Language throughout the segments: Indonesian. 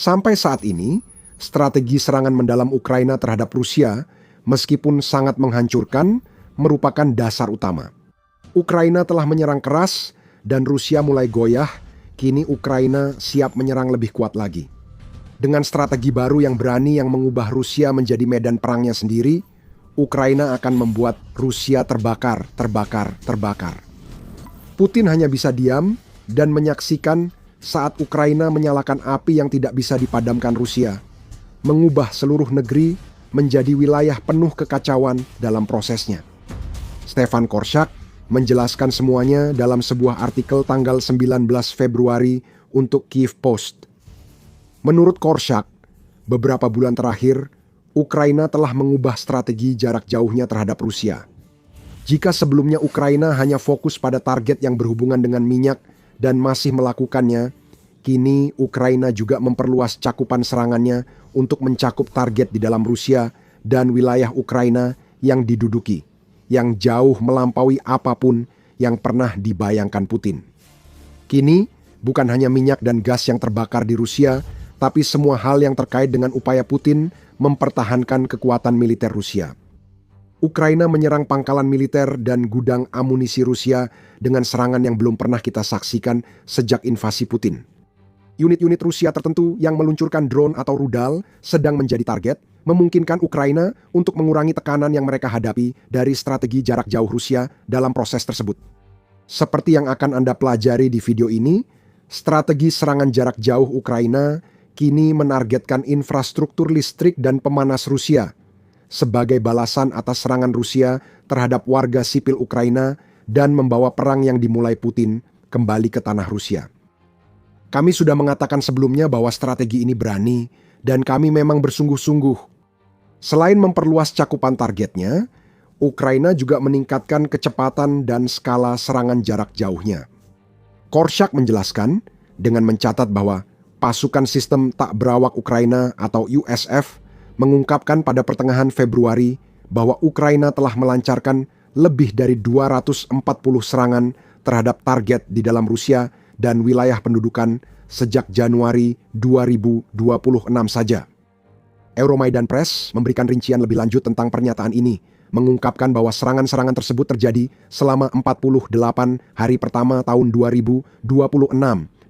Sampai saat ini, strategi serangan mendalam Ukraina terhadap Rusia, meskipun sangat menghancurkan, merupakan dasar utama. Ukraina telah menyerang keras dan Rusia mulai goyah, kini Ukraina siap menyerang lebih kuat lagi. Dengan strategi baru yang berani yang mengubah Rusia menjadi medan perangnya sendiri, Ukraina akan membuat Rusia terbakar. Putin hanya bisa diam dan menyaksikan saat Ukraina menyalakan api yang tidak bisa dipadamkan Rusia, mengubah seluruh negeri menjadi wilayah penuh kekacauan dalam prosesnya. Stefan Korczak menjelaskan semuanya dalam sebuah artikel tanggal 19 Februari untuk Kyiv Post. Menurut Korczak, beberapa bulan terakhir, Ukraina telah mengubah strategi jarak jauhnya terhadap Rusia. Jika sebelumnya Ukraina hanya fokus pada target yang berhubungan dengan minyak dan masih melakukannya, kini Ukraina juga memperluas cakupan serangannya untuk mencakup target di dalam Rusia dan wilayah Ukraina yang diduduki, yang jauh melampaui apapun yang pernah dibayangkan Putin. Kini, bukan hanya minyak dan gas yang terbakar di Rusia, tapi semua hal yang terkait dengan upaya Putin mempertahankan kekuatan militer Rusia. Ukraina menyerang pangkalan militer dan gudang amunisi Rusia dengan serangan yang belum pernah kita saksikan sejak invasi Putin. Unit-unit Rusia tertentu yang meluncurkan drone atau rudal sedang menjadi target, memungkinkan Ukraina untuk mengurangi tekanan yang mereka hadapi dari strategi jarak jauh Rusia dalam proses tersebut. Seperti yang akan Anda pelajari di video ini, strategi serangan jarak jauh Ukraina kini menargetkan infrastruktur listrik dan pemanas Rusia sebagai balasan atas serangan Rusia terhadap warga sipil Ukraina dan membawa perang yang dimulai Putin kembali ke tanah Rusia. Kami sudah mengatakan sebelumnya bahwa strategi ini berani dan kami memang bersungguh-sungguh. Selain memperluas cakupan targetnya, Ukraina juga meningkatkan kecepatan dan skala serangan jarak jauhnya. Korczak menjelaskan dengan mencatat bahwa pasukan sistem tak berawak Ukraina atau USF mengungkapkan pada pertengahan Februari bahwa Ukraina telah melancarkan lebih dari 240 serangan terhadap target di dalam Rusia dan wilayah pendudukan sejak Januari 2026 saja. Euromaidan Press memberikan rincian lebih lanjut tentang pernyataan ini, mengungkapkan bahwa serangan-serangan tersebut terjadi selama 48 hari pertama tahun 2026,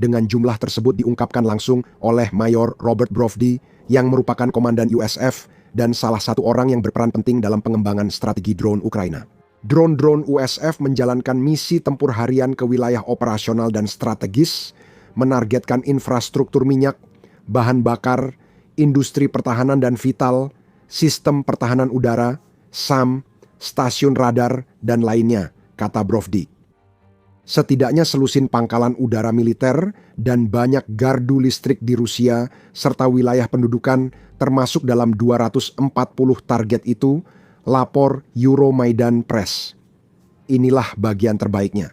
dengan jumlah tersebut diungkapkan langsung oleh Mayor Robert Brovdi yang merupakan komandan USF dan salah satu orang yang berperan penting dalam pengembangan strategi drone Ukraina. Drone-drone USF menjalankan misi tempur harian ke wilayah operasional dan strategis, menargetkan infrastruktur minyak, bahan bakar, industri pertahanan dan vital, sistem pertahanan udara, SAM, stasiun radar, dan lainnya, kata Brovdi. Setidaknya selusin pangkalan udara militer dan banyak gardu listrik di Rusia serta wilayah pendudukan termasuk dalam 240 target itu, lapor Euromaidan Press. Inilah bagian terbaiknya.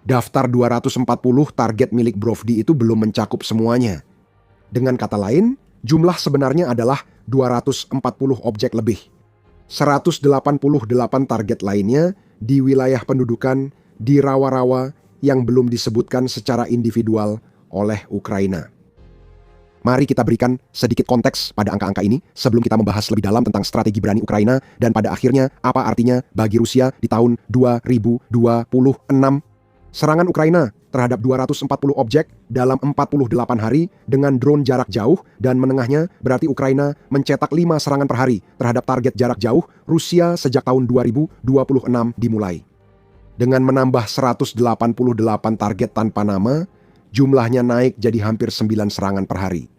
Daftar 240 target milik Brovdi itu belum mencakup semuanya. Dengan kata lain, jumlah sebenarnya adalah 240 objek lebih. 188 target lainnya di wilayah pendudukan di rawa-rawa yang belum disebutkan secara individual oleh Ukraina. Mari kita berikan sedikit konteks pada angka-angka ini sebelum kita membahas lebih dalam tentang strategi berani Ukraina dan pada akhirnya apa artinya bagi Rusia di tahun 2026. Serangan Ukraina terhadap 240 objek dalam 48 hari dengan drone jarak jauh dan menengahnya berarti Ukraina mencetak 5 serangan per hari terhadap target jarak jauh Rusia sejak tahun 2026 dimulai. Dengan menambah 188 target tanpa nama, jumlahnya naik jadi hampir 9 serangan per hari.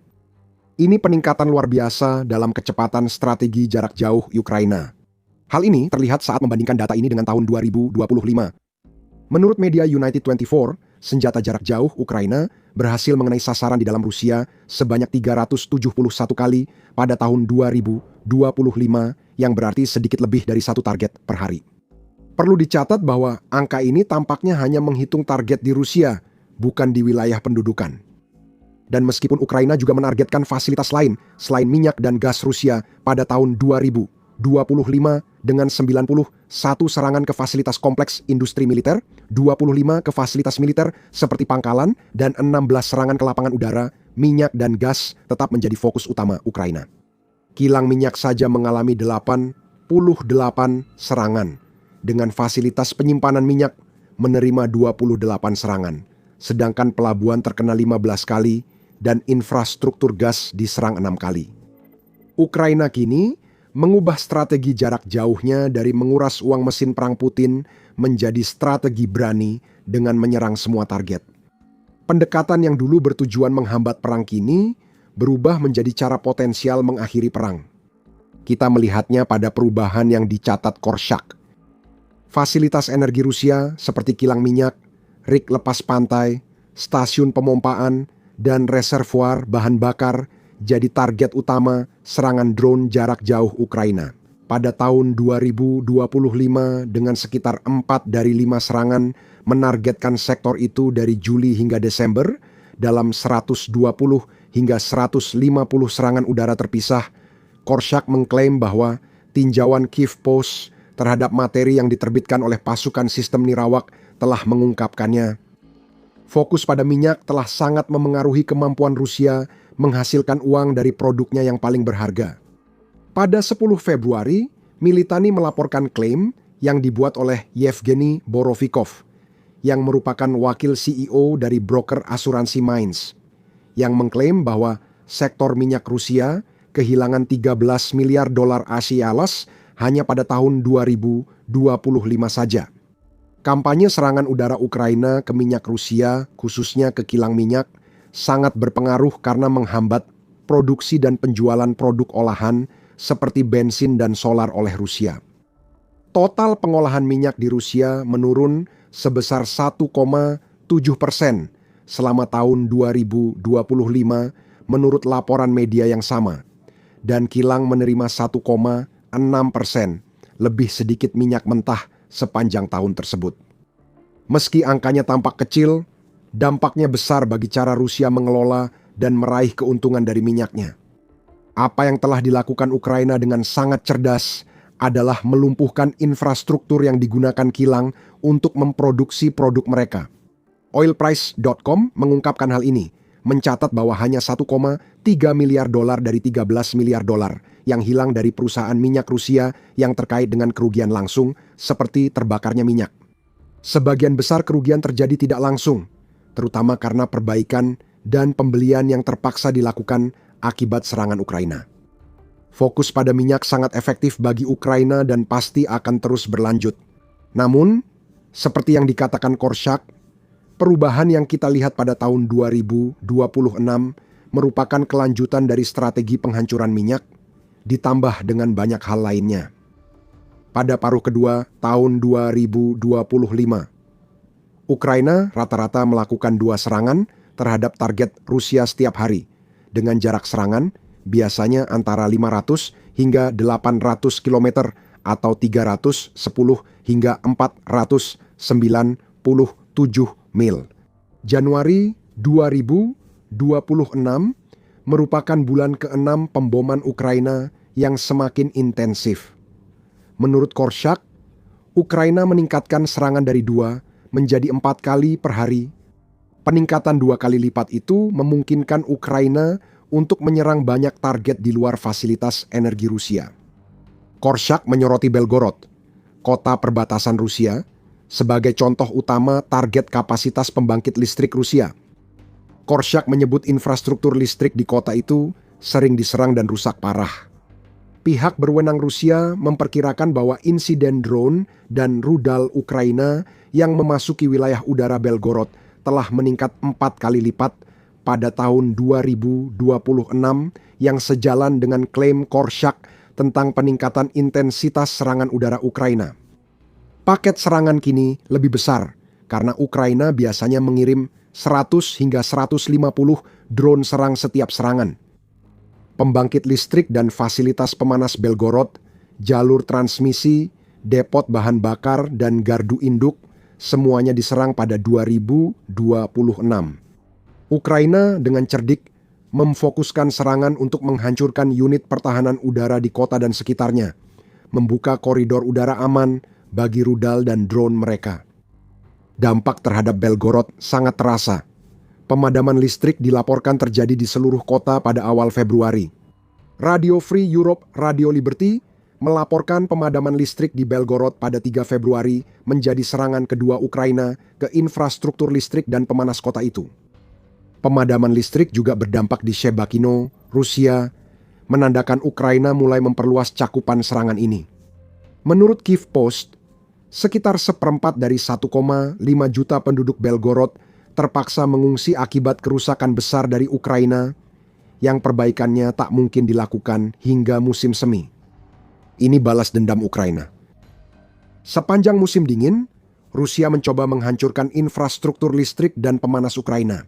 Ini peningkatan luar biasa dalam kecepatan strategi jarak jauh Ukraina. Hal ini terlihat saat membandingkan data ini dengan tahun 2025. Menurut media United 24, senjata jarak jauh Ukraina berhasil mengenai sasaran di dalam Rusia sebanyak 371 kali pada tahun 2025 yang berarti sedikit lebih dari 1 target per hari. Perlu dicatat bahwa angka ini tampaknya hanya menghitung target di Rusia, bukan di wilayah pendudukan. Dan meskipun Ukraina juga menargetkan fasilitas lain selain minyak dan gas Rusia pada tahun 2025 dengan 91 serangan ke fasilitas kompleks industri militer, 25 ke fasilitas militer seperti pangkalan, dan 16 serangan ke lapangan udara, minyak dan gas tetap menjadi fokus utama Ukraina. Kilang minyak saja mengalami 88 serangan, dengan fasilitas penyimpanan minyak menerima 28 serangan, sedangkan pelabuhan terkena 15 kali dan infrastruktur gas diserang 6 kali. Ukraina kini mengubah strategi jarak jauhnya dari menguras uang mesin perang Putin menjadi strategi berani dengan menyerang semua target. Pendekatan yang dulu bertujuan menghambat perang kini berubah menjadi cara potensial mengakhiri perang. Kita melihatnya pada perubahan yang dicatat Korshak. Fasilitas energi Rusia seperti kilang minyak, rig lepas pantai, stasiun pemompaan, dan reservoir bahan bakar jadi target utama serangan drone jarak jauh Ukraina. Pada tahun 2025 dengan sekitar 4 dari 5 serangan menargetkan sektor itu dari Juli hingga Desember dalam 120 hingga 150 serangan udara terpisah. Korshak mengklaim bahwa tinjauan Kiev Post terhadap materi yang diterbitkan oleh pasukan sistem Nirawak telah mengungkapkannya. Fokus pada minyak telah sangat memengaruhi kemampuan Rusia menghasilkan uang dari produknya yang paling berharga. Pada 10 Februari, Militani melaporkan klaim yang dibuat oleh Yevgeny Borovikov, yang merupakan wakil CEO dari broker asuransi Mines, yang mengklaim bahwa sektor minyak Rusia kehilangan 13 miliar dolar AS hanya pada tahun 2025 saja. Kampanye serangan udara Ukraina ke minyak Rusia, khususnya ke kilang minyak, sangat berpengaruh karena menghambat produksi dan penjualan produk olahan seperti bensin dan solar oleh Rusia. Total pengolahan minyak di Rusia menurun sebesar 1,7% selama tahun 2025 menurut laporan media yang sama, dan kilang menerima 1,6%, lebih sedikit minyak mentah sepanjang tahun tersebut. Meski angkanya tampak kecil, dampaknya besar bagi cara Rusia mengelola dan meraih keuntungan dari minyaknya. Apa yang telah dilakukan Ukraina dengan sangat cerdas adalah melumpuhkan infrastruktur yang digunakan kilang untuk memproduksi produk mereka. Oilprice.com mengungkapkan hal ini, mencatat bahwa hanya 1,3 miliar dolar dari 13 miliar dolar yang hilang dari perusahaan minyak Rusia yang terkait dengan kerugian langsung seperti terbakarnya minyak. Sebagian besar kerugian terjadi tidak langsung, terutama karena perbaikan dan pembelian yang terpaksa dilakukan akibat serangan Ukraina. Fokus pada minyak sangat efektif bagi Ukraina dan pasti akan terus berlanjut. Namun, seperti yang dikatakan Korshak, perubahan yang kita lihat pada tahun 2026 merupakan kelanjutan dari strategi penghancuran minyak, ditambah dengan banyak hal lainnya. Pada paruh kedua tahun 2025, Ukraina rata-rata melakukan 2 serangan terhadap target Rusia setiap hari, dengan jarak serangan biasanya antara 500 hingga 800 km atau 310 hingga 497 mil. Januari 2026 merupakan bulan ke-6 pemboman Ukraina yang semakin intensif. Menurut Korshak, Ukraina meningkatkan serangan dari 2 menjadi 4 kali per hari. Peningkatan 2 kali lipat itu memungkinkan Ukraina untuk menyerang banyak target di luar fasilitas energi Rusia. Korshak menyoroti Belgorod, kota perbatasan Rusia, sebagai contoh utama target kapasitas pembangkit listrik Rusia. Korshak menyebut infrastruktur listrik di kota itu sering diserang dan rusak parah. Pihak berwenang Rusia memperkirakan bahwa insiden drone dan rudal Ukraina yang memasuki wilayah udara Belgorod telah meningkat 4 kali lipat pada tahun 2026 yang sejalan dengan klaim Korshak tentang peningkatan intensitas serangan udara Ukraina. Paket serangan kini lebih besar karena Ukraina biasanya mengirim 100 hingga 150 drone serang setiap serangan. Pembangkit listrik dan fasilitas pemanas Belgorod, jalur transmisi, depot bahan bakar, dan gardu induk semuanya diserang pada 2026. Ukraina dengan cerdik memfokuskan serangan untuk menghancurkan unit pertahanan udara di kota dan sekitarnya, membuka koridor udara aman bagi rudal dan drone mereka. Dampak terhadap Belgorod sangat terasa. Pemadaman listrik dilaporkan terjadi di seluruh kota pada awal Februari. Radio Free Europe Radio Liberty melaporkan pemadaman listrik di Belgorod pada 3 Februari menjadi serangan kedua Ukraina ke infrastruktur listrik dan pemanas kota itu. Pemadaman listrik juga berdampak di Shebakino, Rusia, menandakan Ukraina mulai memperluas cakupan serangan ini. Menurut Kyiv Post, sekitar seperempat dari 1,5 juta penduduk Belgorod terpaksa mengungsi akibat kerusakan besar dari Ukraina yang perbaikannya tak mungkin dilakukan hingga musim semi. Ini balas dendam Ukraina. Sepanjang musim dingin, Rusia mencoba menghancurkan infrastruktur listrik dan pemanas Ukraina.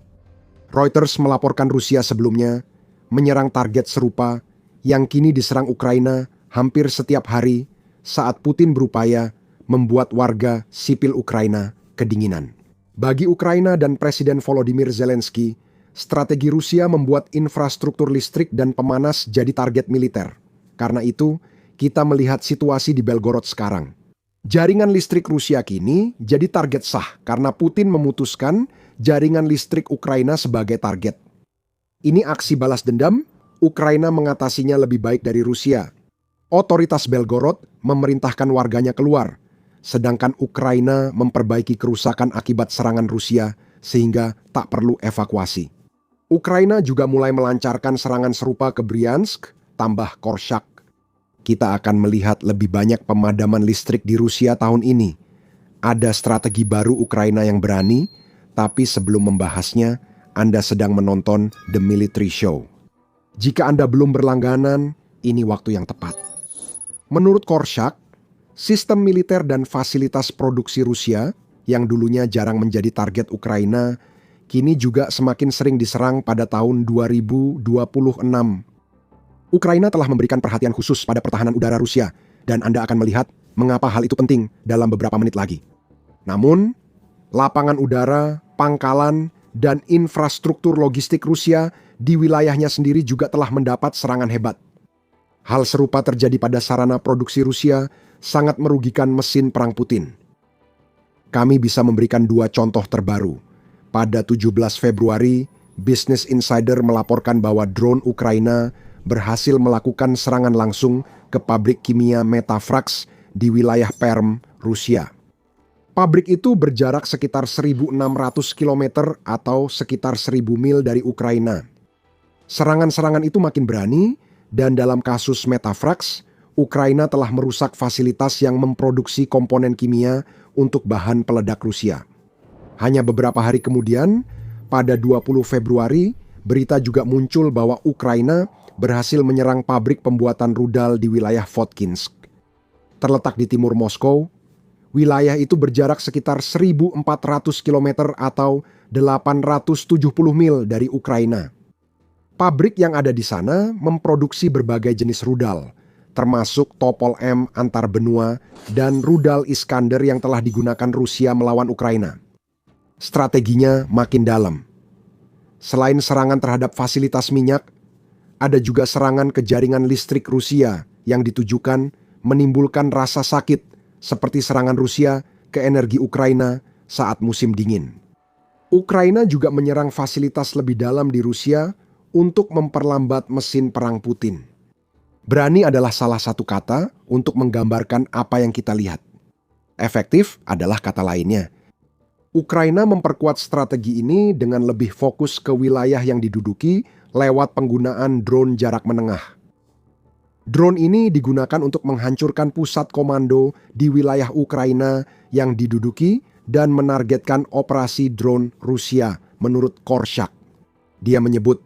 Reuters melaporkan Rusia sebelumnya menyerang target serupa yang kini diserang Ukraina hampir setiap hari saat Putin berupaya membuat warga sipil Ukraina kedinginan. Bagi Ukraina dan Presiden Volodymyr Zelensky, strategi Rusia membuat infrastruktur listrik dan pemanas jadi target militer. Karena itu, kita melihat situasi di Belgorod sekarang. Jaringan listrik Rusia kini jadi target sah karena Putin memutuskan jaringan listrik Ukraina sebagai target. Ini aksi balas dendam, Ukraina mengatasinya lebih baik dari Rusia. Otoritas Belgorod memerintahkan warganya keluar, sedangkan Ukraina memperbaiki kerusakan akibat serangan Rusia sehingga tak perlu evakuasi. Ukraina juga mulai melancarkan serangan serupa ke Bryansk, tambah Korshak. Kita akan melihat lebih banyak pemadaman listrik di Rusia tahun ini. Ada strategi baru Ukraina yang berani, tapi sebelum membahasnya, Anda sedang menonton The Military Show. Jika Anda belum berlangganan, ini waktu yang tepat. Menurut Korshak, sistem militer dan fasilitas produksi Rusia yang dulunya jarang menjadi target Ukraina, kini juga semakin sering diserang pada tahun 2026. Ukraina telah memberikan perhatian khusus pada pertahanan udara Rusia, dan Anda akan melihat mengapa hal itu penting dalam beberapa menit lagi. Namun, lapangan udara, pangkalan, dan infrastruktur logistik Rusia di wilayahnya sendiri juga telah mendapat serangan hebat. Hal serupa terjadi pada sarana produksi Rusia, sangat merugikan mesin perang Putin. Kami bisa memberikan dua contoh terbaru. Pada 17 Februari, Business Insider melaporkan bahwa drone Ukraina berhasil melakukan serangan langsung ke pabrik kimia Metafrax di wilayah Perm, Rusia. Pabrik itu berjarak sekitar 1.600 km atau sekitar 1.000 mil dari Ukraina. Serangan-serangan itu makin berani, dan dalam kasus Metafrax, Ukraina telah merusak fasilitas yang memproduksi komponen kimia untuk bahan peledak Rusia. Hanya beberapa hari kemudian, pada 20 Februari, berita juga muncul bahwa Ukraina berhasil menyerang pabrik pembuatan rudal di wilayah Votkinsk. Terletak di timur Moskow, wilayah itu berjarak sekitar 1.400 km atau 870 mil dari Ukraina. Pabrik yang ada di sana memproduksi berbagai jenis rudal, termasuk Topol M antar benua dan rudal Iskander yang telah digunakan Rusia melawan Ukraina. Strateginya makin dalam. Selain serangan terhadap fasilitas minyak, ada juga serangan ke jaringan listrik Rusia yang ditujukan menimbulkan rasa sakit seperti serangan Rusia ke energi Ukraina saat musim dingin. Ukraina juga menyerang fasilitas lebih dalam di Rusia untuk memperlambat mesin perang Putin. Berani adalah salah satu kata untuk menggambarkan apa yang kita lihat. Efektif adalah kata lainnya. Ukraina memperkuat strategi ini dengan lebih fokus ke wilayah yang diduduki lewat penggunaan drone jarak menengah. Drone ini digunakan untuk menghancurkan pusat komando di wilayah Ukraina yang diduduki dan menargetkan operasi drone Rusia, menurut Korshak. Dia menyebut,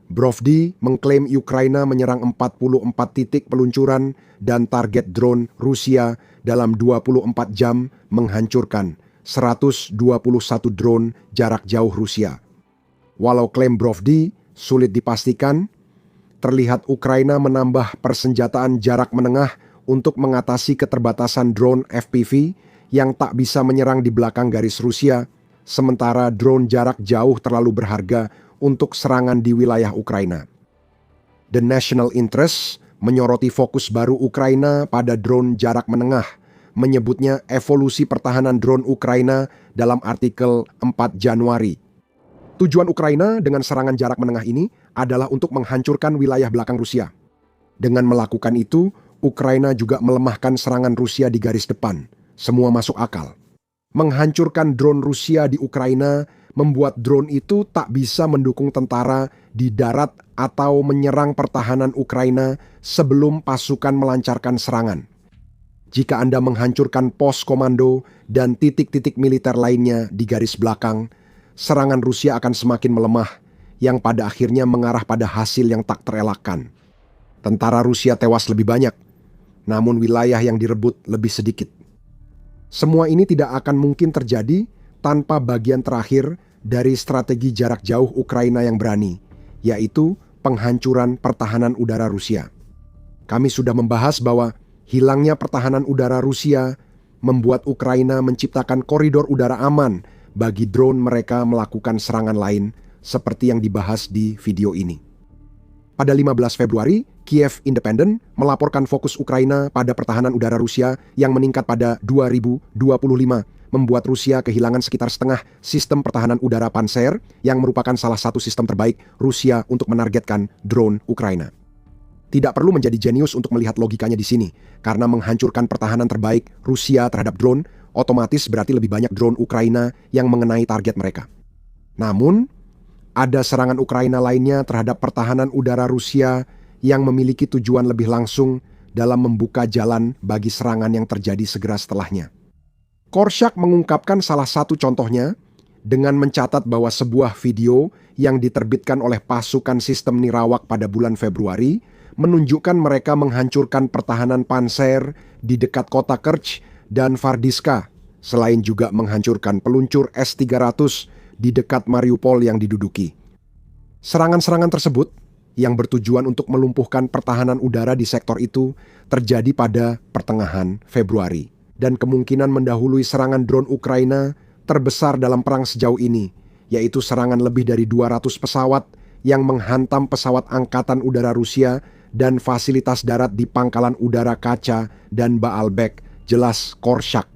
Brovdi mengklaim Ukraina menyerang 44 titik peluncuran dan target drone Rusia dalam 24 jam menghancurkan 121 drone jarak jauh Rusia. Walau klaim Brovdi sulit dipastikan, terlihat Ukraina menambah persenjataan jarak menengah untuk mengatasi keterbatasan drone FPV yang tak bisa menyerang di belakang garis Rusia, sementara drone jarak jauh terlalu berharga untuk serangan di wilayah Ukraina. The National Interest menyoroti fokus baru Ukraina pada drone jarak menengah, menyebutnya evolusi pertahanan drone Ukraina dalam artikel 4 Januari. Tujuan Ukraina dengan serangan jarak menengah ini adalah untuk menghancurkan wilayah belakang Rusia. Dengan melakukan itu, Ukraina juga melemahkan serangan Rusia di garis depan. Semua masuk akal. Menghancurkan drone Rusia di Ukraina membuat drone itu tak bisa mendukung tentara di darat atau menyerang pertahanan Ukraina sebelum pasukan melancarkan serangan. Jika Anda menghancurkan pos komando dan titik-titik militer lainnya di garis belakang, serangan Rusia akan semakin melemah, yang pada akhirnya mengarah pada hasil yang tak terelakkan. Tentara Rusia tewas lebih banyak, namun wilayah yang direbut lebih sedikit. Semua ini tidak akan mungkin terjadi tanpa bagian terakhir dari strategi jarak jauh Ukraina yang berani, yaitu penghancuran pertahanan udara Rusia. Kami sudah membahas bahwa hilangnya pertahanan udara Rusia membuat Ukraina menciptakan koridor udara aman bagi drone mereka melakukan serangan lain seperti yang dibahas di video ini. Pada 15 Februari, Kiev Independent melaporkan fokus Ukraina pada pertahanan udara Rusia yang meningkat pada 2025, membuat Rusia kehilangan sekitar setengah sistem pertahanan udara Panzer yang merupakan salah satu sistem terbaik Rusia untuk menargetkan drone Ukraina. Tidak perlu menjadi jenius untuk melihat logikanya di sini, karena menghancurkan pertahanan terbaik Rusia terhadap drone otomatis berarti lebih banyak drone Ukraina yang mengenai target mereka. Namun, ada serangan Ukraina lainnya terhadap pertahanan udara Rusia yang memiliki tujuan lebih langsung dalam membuka jalan bagi serangan yang terjadi segera setelahnya. Korshak mengungkapkan salah satu contohnya dengan mencatat bahwa sebuah video yang diterbitkan oleh pasukan sistem Nirawak pada bulan Februari menunjukkan mereka menghancurkan pertahanan Panzer di dekat kota Kerch dan Vardiska, selain juga menghancurkan peluncur S-300 di dekat Mariupol yang diduduki. Serangan-serangan tersebut yang bertujuan untuk melumpuhkan pertahanan udara di sektor itu terjadi pada pertengahan Februari dan kemungkinan mendahului serangan drone Ukraina terbesar dalam perang sejauh ini, yaitu serangan lebih dari 200 pesawat yang menghantam pesawat angkatan udara Rusia dan fasilitas darat di pangkalan udara Kacha dan Baalbek, jelas Korshak.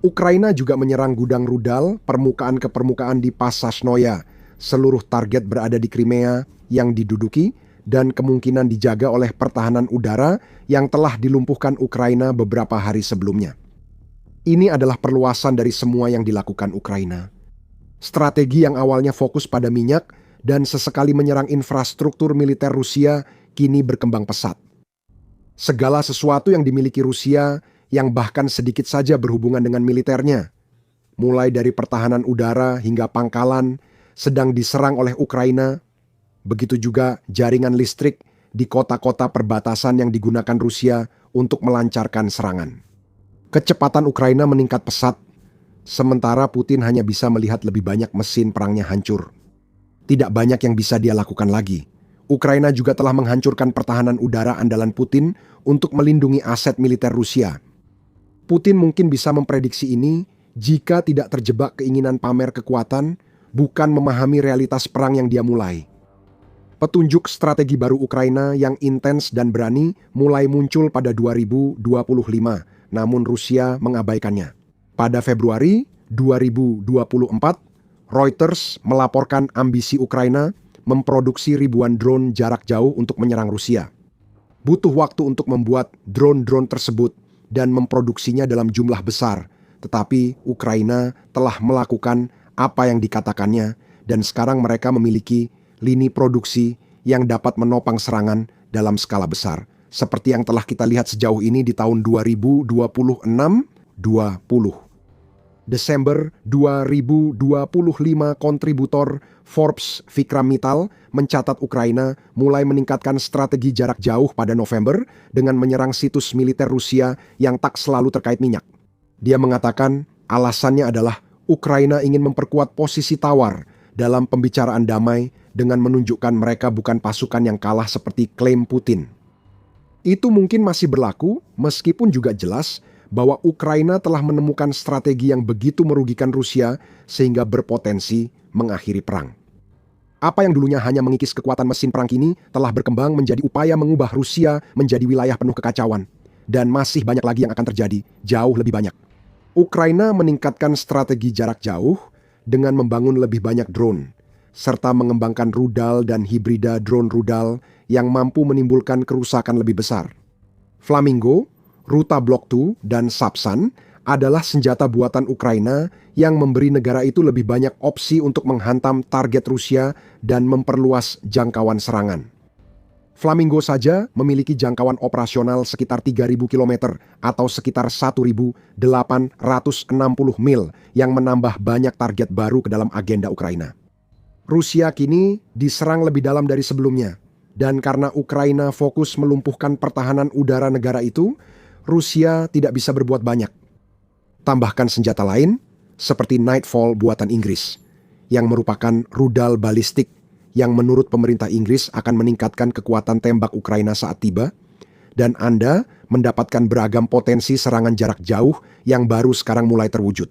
Ukraina juga menyerang gudang rudal permukaan ke permukaan di Pasashnoya. Seluruh target berada di Crimea yang diduduki dan kemungkinan dijaga oleh pertahanan udara yang telah dilumpuhkan Ukraina beberapa hari sebelumnya. Ini adalah perluasan dari semua yang dilakukan Ukraina. Strategi yang awalnya fokus pada minyak dan sesekali menyerang infrastruktur militer Rusia kini berkembang pesat. Segala sesuatu yang dimiliki Rusia yang bahkan sedikit saja berhubungan dengan militernya, mulai dari pertahanan udara hingga pangkalan, sedang diserang oleh Ukraina. Begitu juga jaringan listrik di kota-kota perbatasan yang digunakan Rusia untuk melancarkan serangan. Kecepatan Ukraina meningkat pesat, sementara Putin hanya bisa melihat lebih banyak mesin perangnya hancur. Tidak banyak yang bisa dia lakukan lagi. Ukraina juga telah menghancurkan pertahanan udara andalan Putin untuk melindungi aset militer Rusia. Putin mungkin bisa memprediksi ini jika tidak terjebak keinginan pamer kekuatan, bukan memahami realitas perang yang dia mulai. Petunjuk strategi baru Ukraina yang intens dan berani mulai muncul pada 2025, namun Rusia mengabaikannya. Pada Februari 2024, Reuters melaporkan ambisi Ukraina memproduksi ribuan drone jarak jauh untuk menyerang Rusia. Butuh waktu untuk membuat drone-drone tersebut dan memproduksinya dalam jumlah besar, tetapi Ukraina telah melakukan apa yang dikatakannya dan sekarang mereka memiliki lini produksi yang dapat menopang serangan dalam skala besar, seperti yang telah kita lihat sejauh ini di tahun 2026-20. Desember 2025, kontributor Forbes Vikram Mittal mencatat Ukraina mulai meningkatkan strategi jarak jauh pada November dengan menyerang situs militer Rusia yang tak selalu terkait minyak. Dia mengatakan alasannya adalah Ukraina ingin memperkuat posisi tawar dalam pembicaraan damai dengan menunjukkan mereka bukan pasukan yang kalah seperti klaim Putin. Itu mungkin masih berlaku meskipun juga jelas bahwa Ukraina telah menemukan strategi yang begitu merugikan Rusia sehingga berpotensi mengakhiri perang. Apa yang dulunya hanya mengikis kekuatan mesin perang kini telah berkembang menjadi upaya mengubah Rusia menjadi wilayah penuh kekacauan. Dan masih banyak lagi yang akan terjadi, jauh lebih banyak. Ukraina meningkatkan strategi jarak jauh dengan membangun lebih banyak drone, serta mengembangkan rudal dan hibrida drone rudal yang mampu menimbulkan kerusakan lebih besar. Flamingo, Ruta Block 2, dan Sapsan adalah senjata buatan Ukraina yang memberi negara itu lebih banyak opsi untuk menghantam target Rusia dan memperluas jangkauan serangan. Flamingo saja memiliki jangkauan operasional sekitar 3.000 km atau sekitar 1.860 mil yang menambah banyak target baru ke dalam agenda Ukraina. Rusia kini diserang lebih dalam dari sebelumnya, dan karena Ukraina fokus melumpuhkan pertahanan udara negara itu, Rusia tidak bisa berbuat banyak. Tambahkan senjata lain, seperti Nightfall buatan Inggris, yang merupakan rudal balistik yang menurut pemerintah Inggris akan meningkatkan kekuatan tembak Ukraina saat tiba, dan Anda mendapatkan beragam potensi serangan jarak jauh yang baru sekarang mulai terwujud.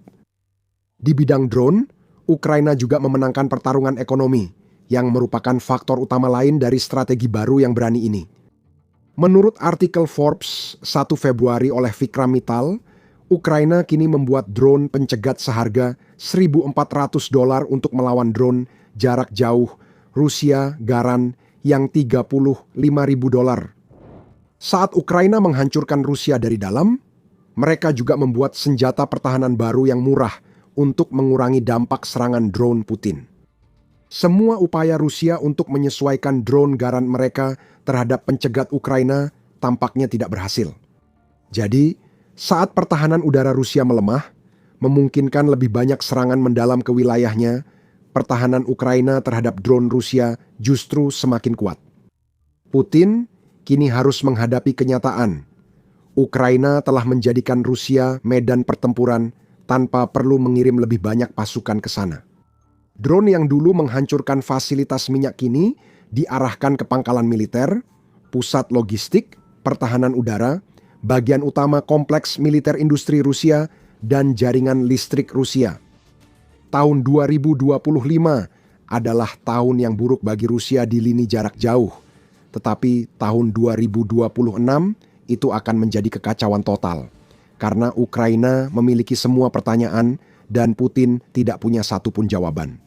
Di bidang drone, Ukraina juga memenangkan pertarungan ekonomi, yang merupakan faktor utama lain dari strategi baru yang berani ini. Menurut artikel Forbes 1 Februari oleh Vikram Mittal, Ukraina kini membuat drone pencegat seharga $1.400 untuk melawan drone jarak jauh Rusia Garan yang $35.000. Saat Ukraina menghancurkan Rusia dari dalam, mereka juga membuat senjata pertahanan baru yang murah untuk mengurangi dampak serangan drone Putin. Semua upaya Rusia untuk menyesuaikan drone Garan mereka terhadap pencegat Ukraina tampaknya tidak berhasil. Jadi, saat pertahanan udara Rusia melemah, memungkinkan lebih banyak serangan mendalam ke wilayahnya, pertahanan Ukraina terhadap drone Rusia justru semakin kuat. Putin kini harus menghadapi kenyataan. Ukraina telah menjadikan Rusia medan pertempuran tanpa perlu mengirim lebih banyak pasukan ke sana. Drone yang dulu menghancurkan fasilitas minyak kini diarahkan ke pangkalan militer, pusat logistik, pertahanan udara, bagian utama kompleks militer industri Rusia, dan jaringan listrik Rusia. Tahun 2025 adalah tahun yang buruk bagi Rusia di lini jarak jauh. Tetapi tahun 2026 itu akan menjadi kekacauan total. Karena Ukraina memiliki semua pertanyaan dan Putin tidak punya satupun jawaban.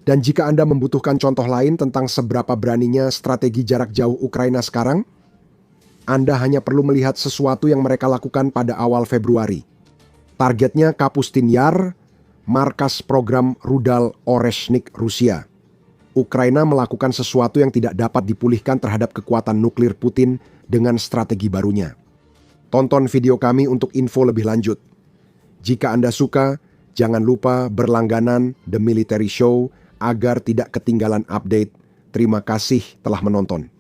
Dan jika Anda membutuhkan contoh lain tentang seberapa beraninya strategi jarak jauh Ukraina sekarang, Anda hanya perlu melihat sesuatu yang mereka lakukan pada awal Februari. Targetnya Kapustin Yar, markas program rudal Oreshnik Rusia. Ukraina melakukan sesuatu yang tidak dapat dipulihkan terhadap kekuatan nuklir Putin dengan strategi barunya. Tonton video kami untuk info lebih lanjut. Jika Anda suka, jangan lupa berlangganan The Military Show agar tidak ketinggalan update. Terima kasih telah menonton.